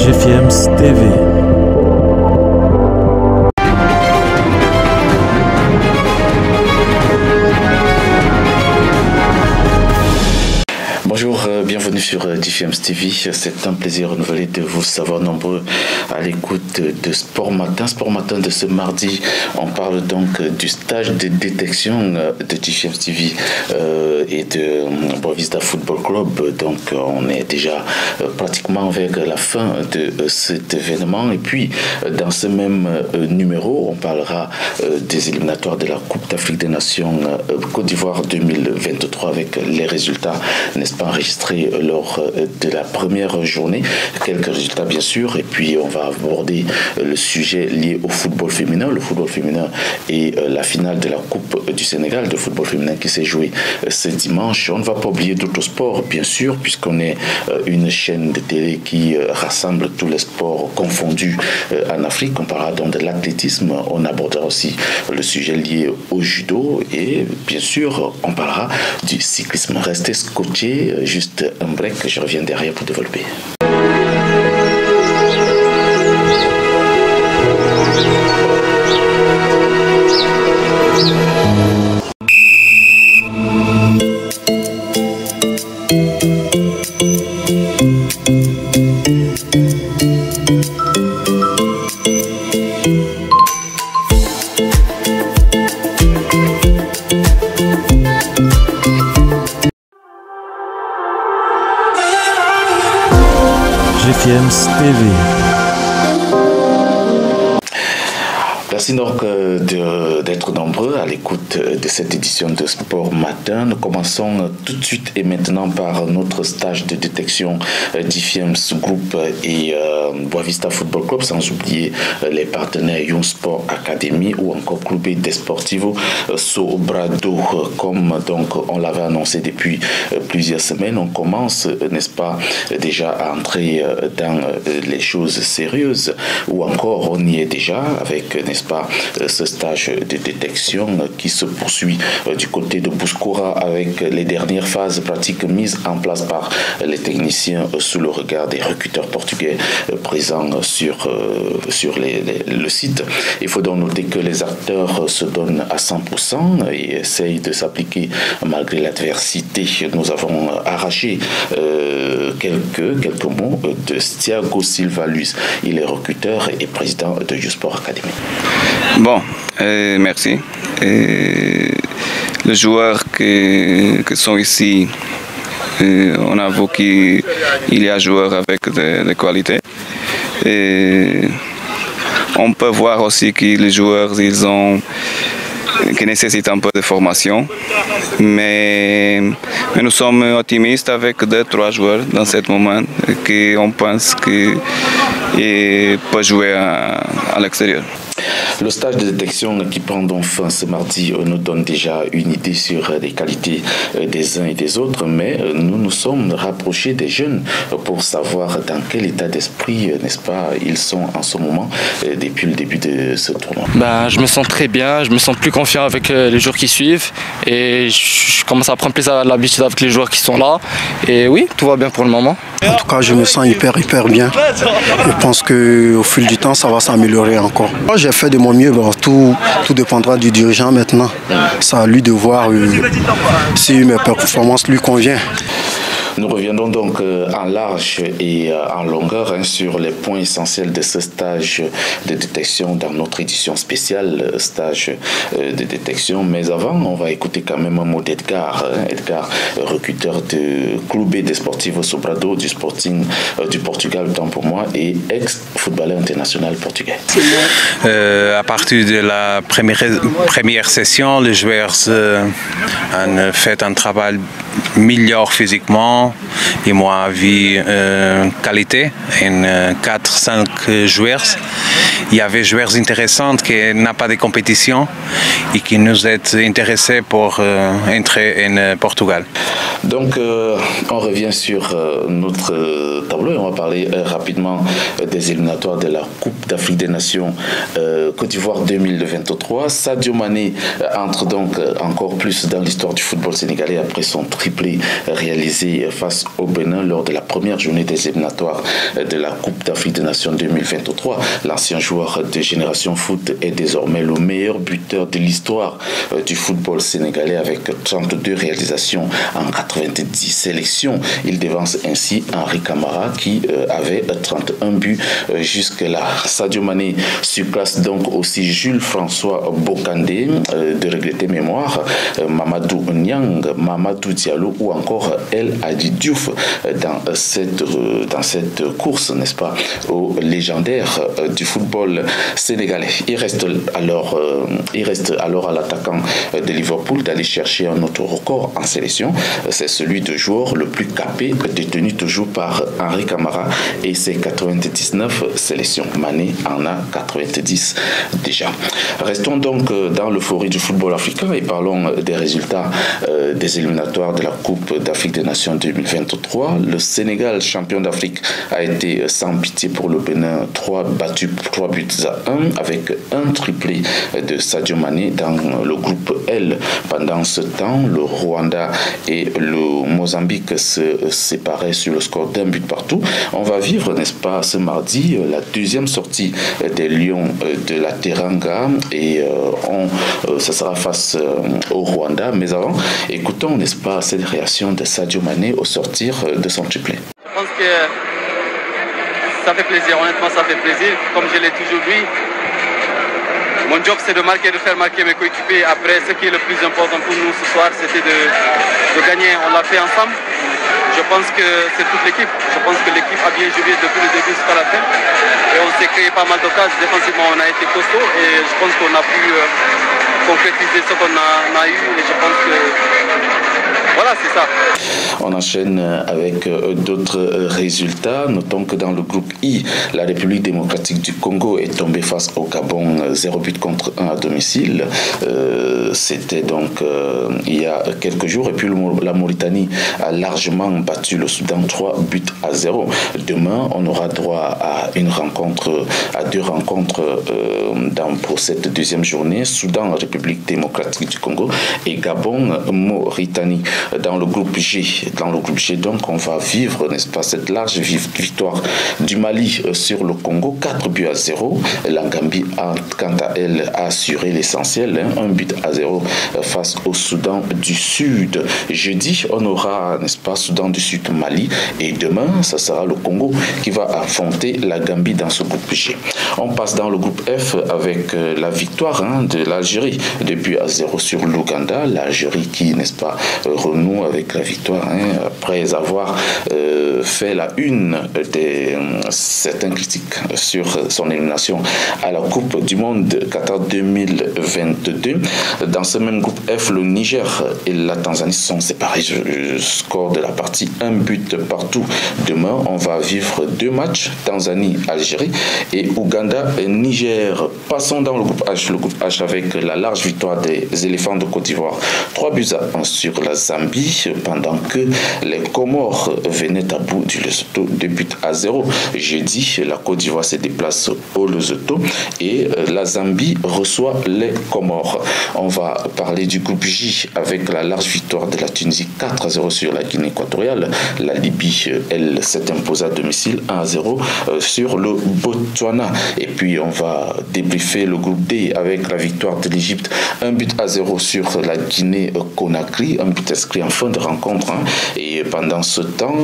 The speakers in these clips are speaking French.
GFIEMS TV. Bonjour, bienvenue sur GFIEMS TV. C'est un plaisir renouvelé de vous savoir nombreux à l'écoute de Sport Matin. Sport Matin de ce mardi, on parle donc du stage de détection de GFIEMS TV et de Boavista Football Club. Donc on est déjà pratiquement vers la fin de cet événement. Et puis dans ce même numéro, on parlera des éliminatoires de la Coupe d'Afrique des Nations Côte d'Ivoire 2023 avec les résultats, n'est-ce pas, enregistrés lors de la première journée. Quelques résultats bien sûr, et puis on va aborder le sujet lié au football féminin. Le football féminin et la finale de la Coupe du Sénégal de football féminin qui s'est jouée ce dimanche. On ne va pas oublier d'autres sports bien sûr, puisqu'on est une chaîne de télé qui rassemble tous les sports confondus en Afrique. On parlera donc de l'athlétisme, on abordera aussi le sujet lié au judo et bien sûr on parlera du cyclisme. Restez scotchés, juste un break, je reviens derrière pour développer. GFIEMS TV. Merci donc d'être nombreux à l'écoute de cette édition de Sport Matin. Nous commençons tout de suite et maintenant par notre stage de détection d'IFIEMS Group et Boavista Football Club, sans oublier les partenaires Young Sport Academy ou encore Clube Desportivo Sobrado. Comme donc on l'avait annoncé depuis plusieurs semaines, on commence, n'est-ce pas, déjà à entrer dans les choses sérieuses, ou encore on y est déjà avec, n'est-ce pas, ce stage de détection qui se poursuit du côté de Bouskoura avec les dernières phases pratiques mises en place par les techniciens sous le regard des recruteurs portugais présents sur le site. Il faut donc noter que les acteurs se donnent à 100% et essayent de s'appliquer malgré l'adversité. Nous avons arraché quelques mots de Thiago Silva Luis. Il est recruteur et président de YouSport Academy. Bon, merci. Les joueurs qui sont ici, on avoue qu'il y a joueurs avec des qualités. Et on peut voir aussi que les joueurs, qui nécessitent un peu de formation. Mais nous sommes optimistes avec 2-3 joueurs dans ce moment qu'on pense qu'ils peuvent jouer à l'extérieur. Le stage de détection qui prend donc fin ce mardi nous donne déjà une idée sur les qualités des uns et des autres, mais nous nous sommes rapprochés des jeunes pour savoir dans quel état d'esprit, n'est-ce pas, ils sont en ce moment depuis le début de ce tournoi. Je me sens très bien, je me sens plus confiant avec les jours qui suivent et je commence à prendre plus l'habitude avec les joueurs qui sont là. Et oui, tout va bien pour le moment. En tout cas, je me sens hyper bien. Je pense qu'au fil du temps, ça va s'améliorer encore. Moi, j'ai fait de mon mieux. Bon, tout dépendra du dirigeant maintenant. C'est à lui de voir si mes performances lui conviennent. Nous reviendrons donc en large et en longueur sur les points essentiels de ce stage de détection dans notre édition spéciale, stage de détection. Mais avant, on va écouter quand même un mot d'Edgar. Edgar, recruteur de Clube Desportivo Sobrado du Sporting du Portugal, tant pour moi, et ex-footballeur international portugais. À partir de la première session, les joueurs ont fait un travail meilleur physiquement et moi vu qualité en 4-5 joueurs. Il y avait des joueurs intéressants qui n'ont pas de compétition et qui nous est intéressés pour entrer en Portugal. Donc on revient sur notre tableau et on va parler rapidement des éliminatoires de la Coupe d'Afrique des Nations Côte d'Ivoire 2023. Sadio Mané entre donc encore plus dans l'histoire du football sénégalais après son triplé triplé réalisé face au Bénin lors de la première journée des éliminatoires de la Coupe d'Afrique des Nations 2023. L'ancien joueur de Génération Foot est désormais le meilleur buteur de l'histoire du football sénégalais avec 32 réalisations en 90 sélections. Il devance ainsi Henri Camara qui avait 31 buts jusque-là. Sadio Mané surclasse donc aussi Jules François Bocandé de regrettée mémoire, Mamadou Niang, Mamadou Diallo ou encore El Hadji Diouf dans cette course, n'est-ce pas, au légendaire du football sénégalais. Il reste alors à l'attaquant de Liverpool d'aller chercher un autre record en sélection. C'est celui de joueur le plus capé, détenu toujours par Henri Camara et ses 99 sélections. Mané en a 90 déjà. Restons donc dans l'euphorie du football africain et parlons des résultats des éliminatoires de la Coupe d'Afrique des Nations 2023. Le Sénégal, champion d'Afrique, a été sans pitié pour le Bénin, 3 buts à 1 avec un triplé de Sadio Mané dans le groupe L. Pendant ce temps, le Rwanda et le Mozambique se séparaient sur le score d'1 but partout. On va vivre, n'est-ce pas, ce mardi, la deuxième sortie des Lions de la Teranga et ça sera face au Rwanda. Mais avant, écoutons, n'est-ce pas, cette réaction de Sadio Mané au sortir de son triplé. Je pense que ça fait plaisir, honnêtement ça fait plaisir. Comme je l'ai toujours dit, mon job c'est de marquer, de faire marquer mes coéquipiers. Après, ce qui est le plus important pour nous ce soir, c'était de gagner. On l'a fait ensemble. Je pense que c'est toute l'équipe. Je pense que l'équipe a bien joué depuis le début jusqu'à la fin. Et on s'est créé pas mal d'occasions. Défensivement, on a été costaud et je pense qu'on a pu concrétiser ce qu'on a eu. Et je pense que voilà, c'est ça. On enchaîne avec d'autres résultats. Notons que dans le groupe I, la République démocratique du Congo est tombée face au Gabon 0 but contre 1 à domicile. C'était donc il y a quelques jours. Et puis la Mauritanie a largement battu le Soudan 3 buts à 0. Demain, on aura droit à deux rencontres pour cette deuxième journée. Soudan, République démocratique du Congo et Gabon, Mauritanie. Dans le groupe G, donc, on va vivre, n'est-ce pas, cette large victoire du Mali sur le Congo, 4 buts à 0. La Gambie a, quant à elle, assuré l'essentiel, 1 but à 0 face au Soudan du Sud. Jeudi, on aura, n'est-ce pas, Soudan du Sud, Mali, et demain, ça sera le Congo qui va affronter la Gambie dans ce groupe G. On passe dans le groupe F avec la victoire de l'Algérie, 2 buts à 0 sur l'Ouganda. L'Algérie qui, n'est-ce pas, renoue avec la victoire après avoir fait la une de certaines critiques sur son élimination à la Coupe du Monde Qatar 2022. Dans ce même groupe F, le Niger et la Tanzanie sont séparés. Score de la partie 1 but partout. Demain, on va vivre 2 matchs, Tanzanie-Algérie et Ouganda-Niger. Passons dans le groupe H avec la large victoire des éléphants de Côte d'Ivoire. 3 buts à 1 sur la Zambie, pendant que les Comores venaient à bout du Lesotho, 2 buts à 0. Jeudi, la Côte d'Ivoire se déplace au Lesotho et la Zambie reçoit les Comores. On va parler du groupe J avec la large victoire de la Tunisie 4 à 0 sur la Guinée équatoriale. La Libye, elle, s'est imposée à domicile 1 à 0 sur le Botswana. Et puis on va débriefer le groupe D avec la victoire de l'Égypte 1 but à 0 sur la Guinée Conakry, un but inscrit en fin de rencontre. Et pendant ce temps,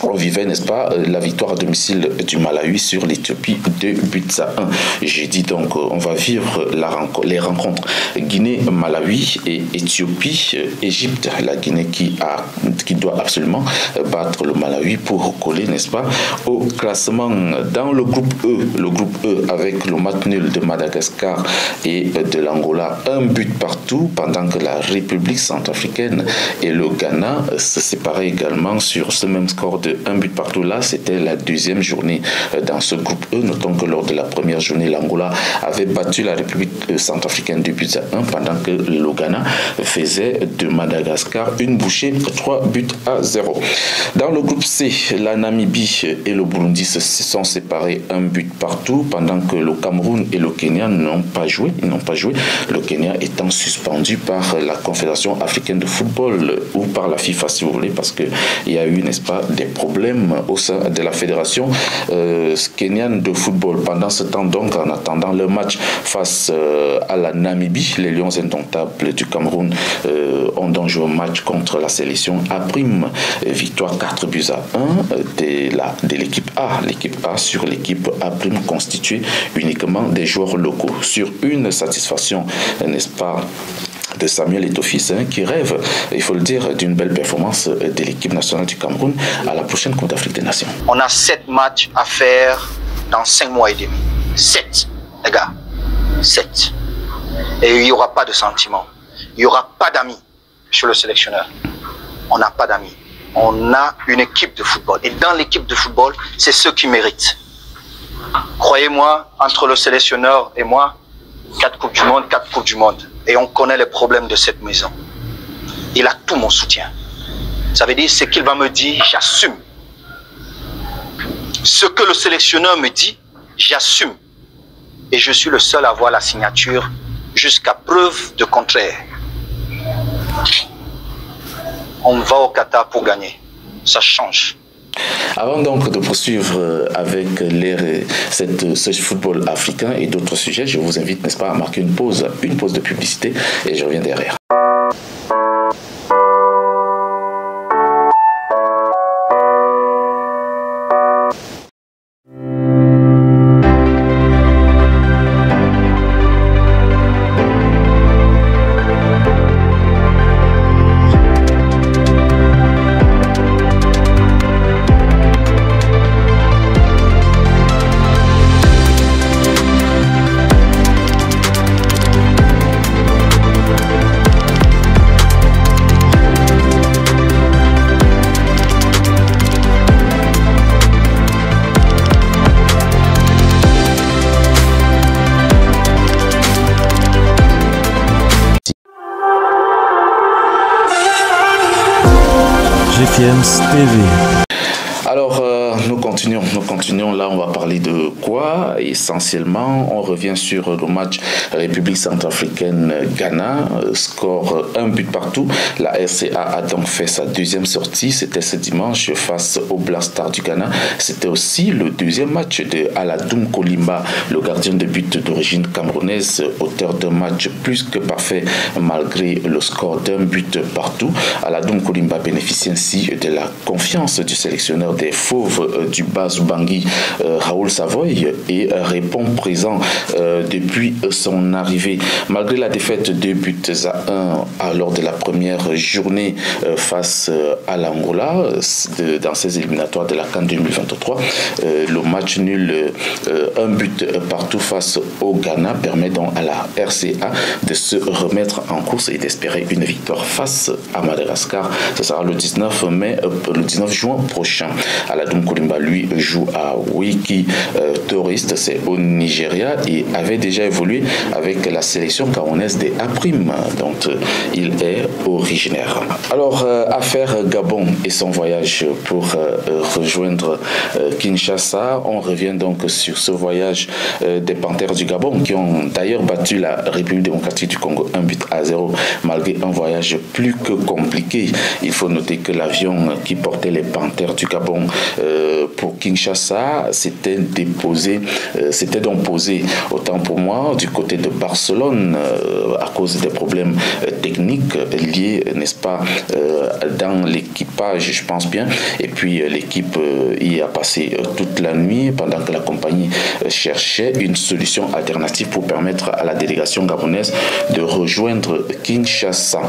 on vivait, n'est-ce pas, la victoire à domicile du Malawi sur l'Éthiopie, 2 buts à 1. J'ai dit donc, on va vivre les rencontres Guinée-Malawi et Éthiopie-Égypte. La Guinée qui doit absolument battre le Malawi pour recoller, n'est-ce pas, au classement. Dans le groupe E avec le match nul de Madagascar et de l'Angola, 1 but partout, pendant que la République centrafricaine et le Ghana se séparaient également sur ce même score score de 1 but partout. Là, c'était la deuxième journée dans ce groupe E. Notons que lors de la première journée, l'Angola avait battu la République centrafricaine 2 buts à 1, pendant que le Ghana faisait de Madagascar une bouchée 3 buts à 0. Dans le groupe C, la Namibie et le Burundi se sont séparés 1 but partout, pendant que le Cameroun et le Kenya n'ont pas joué. Ils n'ont pas joué. Le Kenya étant suspendu par la Confédération africaine de football ou par la FIFA, si vous voulez, parce qu'il y a eu, n'est-ce pas, des problèmes au sein de la fédération kenyane de football. Pendant ce temps, donc, en attendant le match face à la Namibie, les Lions indomptables du Cameroun ont donc joué un match contre la sélection A', victoire 4 buts à 1 de l'équipe A. L'équipe A sur l'équipe A' constituée uniquement des joueurs locaux. Sur une satisfaction, n'est-ce pas, de Samuel Eto'o, qui rêve, il faut le dire, d'une belle performance de l'équipe nationale du Cameroun à la prochaine Coupe d'Afrique des Nations. On a 7 matchs à faire dans 5 mois et demi. 7, les gars. 7. Et il n'y aura pas de sentiments. Il n'y aura pas d'amis chez le sélectionneur. On n'a pas d'amis. On a une équipe de football. Et dans l'équipe de football, c'est ceux qui méritent. Croyez-moi, entre le sélectionneur et moi, 4 Coupes du Monde, 4 Coupes du Monde. Et on connaît les problèmes de cette maison. Il a tout mon soutien. Ça veut dire, ce qu'il va me dire, j'assume. Ce que le sélectionneur me dit, j'assume. Et je suis le seul à avoir la signature jusqu'à preuve de contraire. On va au Qatar pour gagner. Ça change. Avant donc de poursuivre avec ce football africain et d'autres sujets, je vous invite, n'est-ce pas, à marquer une pause de publicité et je reviens derrière. GFM's TV. Alors, nous continuons. Là, on va parler de quoi? Essentiellement, on revient sur le match République centrafricaine-Ghana. Score 1 but partout. La RCA a donc fait sa deuxième sortie. C'était ce dimanche face au Black Stars du Ghana. C'était aussi le deuxième match de Aladoum Kolimba, le gardien de but d'origine camerounaise, auteur d'un match plus que parfait malgré le score d'1 but partout. Aladoum Kolimba bénéficie ainsi de la confiance du sélectionneur des Fauves du Bas-Ubangui, Raoul Savoy, et répond présent depuis son arrivée. Malgré la défaite de 2 buts à 1 lors de la première journée face à l'Angola dans ces éliminatoires de la CAN 2023, le match nul 1 but partout face au Ghana permet donc à la RCA de se remettre en course et d'espérer une victoire face à Madagascar. Ce sera le 19 juin prochain. Aladoum Kolimba, lui, joue à Wiki Tourist, c'est au Nigeria, et avait déjà évolué avec la sélection camerounaise des A', dont il est originaire. Alors, affaire Gabon et son voyage pour rejoindre Kinshasa. On revient donc sur ce voyage des Panthères du Gabon, qui ont d'ailleurs battu la République démocratique du Congo 1 but à 0, malgré un voyage plus que compliqué. Il faut noter que l'avion qui portait les Panthères du Gabon pour Kinshasa s'était donc posé, autant pour moi, du côté de Barcelone, à cause des problèmes techniques liés, n'est-ce pas, dans l'équipage, je pense bien. Et puis l'équipe y a passé toute la nuit pendant que la compagnie cherchait une solution alternative pour permettre à la délégation gabonaise de rejoindre Kinshasa,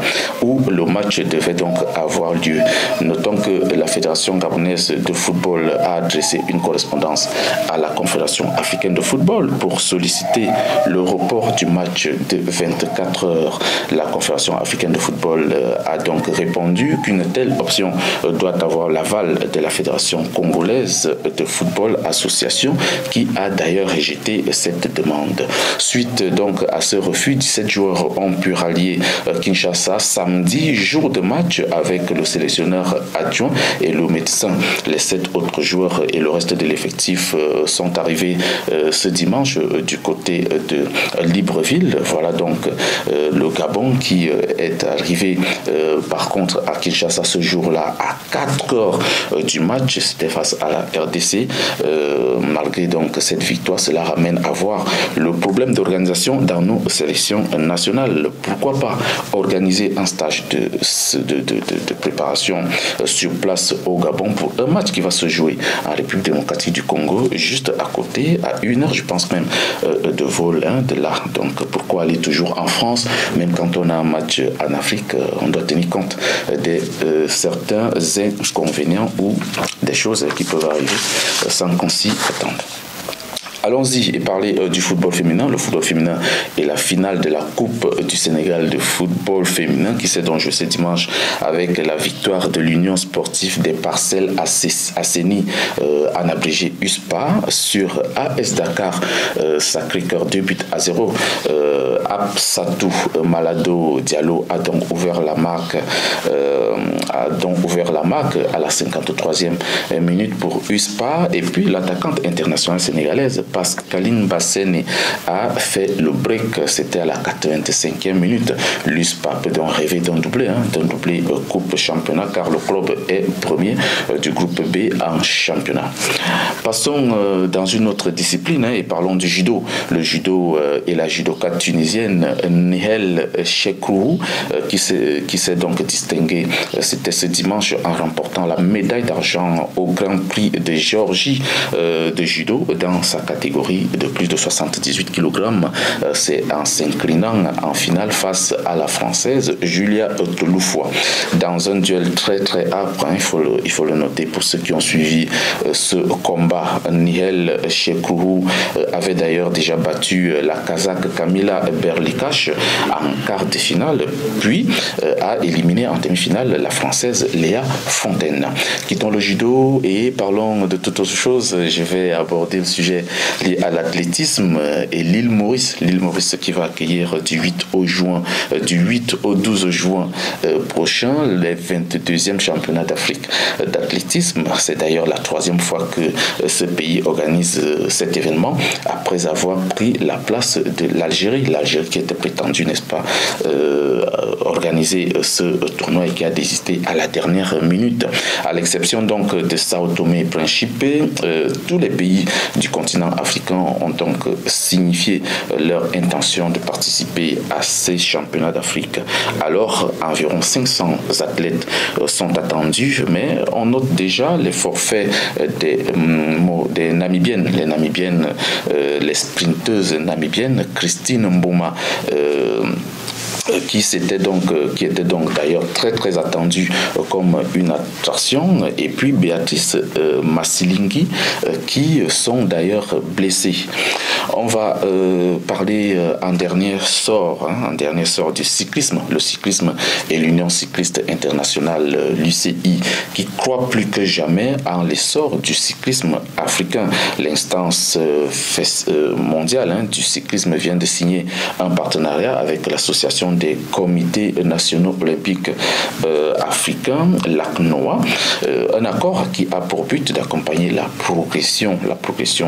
où le match devait donc avoir lieu. Notons que la Fédération gabonaise de football a adressé une correspondance à la Confédération africaine de football pour solliciter le report du match de 24 heures. La Confédération Fédération africaine de football a donc répondu qu'une telle option doit avoir l'aval de la Fédération congolaise de football association qui a d'ailleurs rejeté cette demande. Suite donc à ce refus, 17 joueurs ont pu rallier Kinshasa samedi, jour de match avec le sélectionneur adjoint et le médecin. Les 7 autres joueurs et le reste de l'effectif sont arrivés ce dimanche du côté de Libreville. Voilà donc le Gabon qui est arrivé par contre à Kinshasa ce jour-là à 4 heures du match. C'était face à la RDC. Malgré donc cette victoire, cela ramène à voir le problème d'organisation dans nos sélections nationales. Pourquoi pas organiser un stage de préparation sur place au Gabon pour un match qui va se jouer en République démocratique du Congo, juste à côté, à 1 heure, je pense même, de vol de là. Donc pourquoi aller toujours en France, même quand on a un match en Afrique, on doit tenir compte de certains inconvénients ou des choses qui peuvent arriver sans qu'on s'y attende. Allons-y et parler du football féminin. Le football féminin est la finale de la Coupe du Sénégal de football féminin qui s'est donc jouée ce dimanche avec la victoire de l'Union sportive des Parcelles Asseni en abrégé USPA sur AS Dakar Sacré-Cœur 2-0. Absatou Malado Diallo a donc ouvert la marque à la 53e minute pour USPA, et puis l'attaquante internationale sénégalaise Pascaline Bassene a fait le break, c'était à la 85e minute. L'USPA peut donc rêver d'un doublé Coupe Championnat, car le club est premier du groupe B en championnat. Passons dans une autre discipline et parlons du judo. Le judo et la judoka tunisienne Nihel Chekrou qui s'est donc distinguée, c'était ce dimanche, en remportant la médaille d'argent au Grand Prix de Géorgie de judo dans sa catégorie de plus de 78 kg. C'est en s'inclinant en finale face à la Française Julia Touloufoy dans un duel très très âpre, il faut le noter pour ceux qui ont suivi ce combat. Nihel Chekrou avait d'ailleurs déjà battu la Kazakh Kamila Berlikash en quart de finale, puis a éliminé en demi-finale la Française Léa Fontaine. Quittons le judo et parlons de toute autre chose. Je vais aborder le sujet lié à l'athlétisme et l'île Maurice. L'île Maurice qui va accueillir du 8 au 12 juin prochain les 22e championnats d'Afrique d'athlétisme. C'est d'ailleurs la 3e fois que ce pays organise cet événement après avoir pris la place de l'Algérie. L'Algérie qui était prétendue, n'est-ce pas, organiser ce tournoi et qui a désisté à la dernière minute. À l'exception donc de Sao Tomé et Principe, tous les pays du continent africains ont donc signifié leur intention de participer à ces championnats d'Afrique. Alors, environ 500 athlètes sont attendus, mais on note déjà les forfaits des Namibiennes. Les sprinteuses namibiennes, Christine Mbouma, qui était donc d'ailleurs très très attendue comme une attraction, et puis Béatrice Masilingi qui sont d'ailleurs blessés. On va parler en dernier sort du cyclisme. Le cyclisme et l'Union cycliste internationale, l'UCI, qui croit plus que jamais en l'essor du cyclisme africain. L'instance mondiale du cyclisme vient de signer un partenariat avec l'association des comités nationaux olympiques africains, l'ACNOA, un accord qui a pour but d'accompagner la progression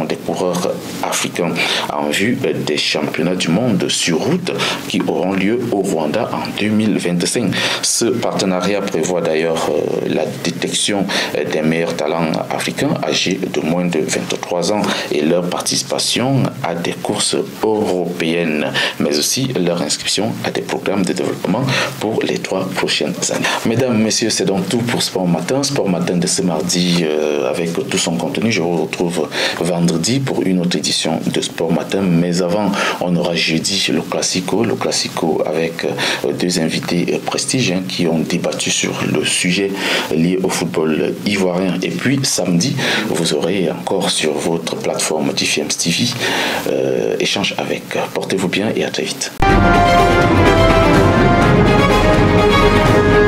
des coureurs africains en vue des championnats du monde sur route qui auront lieu au Rwanda en 2025. Ce partenariat prévoit d'ailleurs la détection des meilleurs talents africains âgés de moins de 23 ans et leur participation à des courses européennes, mais aussi leur inscription à des programmes de développement pour les 3 prochaines années. Mesdames, messieurs, c'est donc tout pour Sport Matin. Sport Matin de ce mardi avec tout son contenu. Je vous retrouve vendredi pour une autre édition de Sport Matin. Mais avant, on aura jeudi le Classico avec 2 invités prestige qui ont débattu sur le sujet lié au football ivoirien. Et puis samedi, vous aurez encore sur votre plateforme DFM TV échange avec. Portez-vous bien et à très vite. Thank you.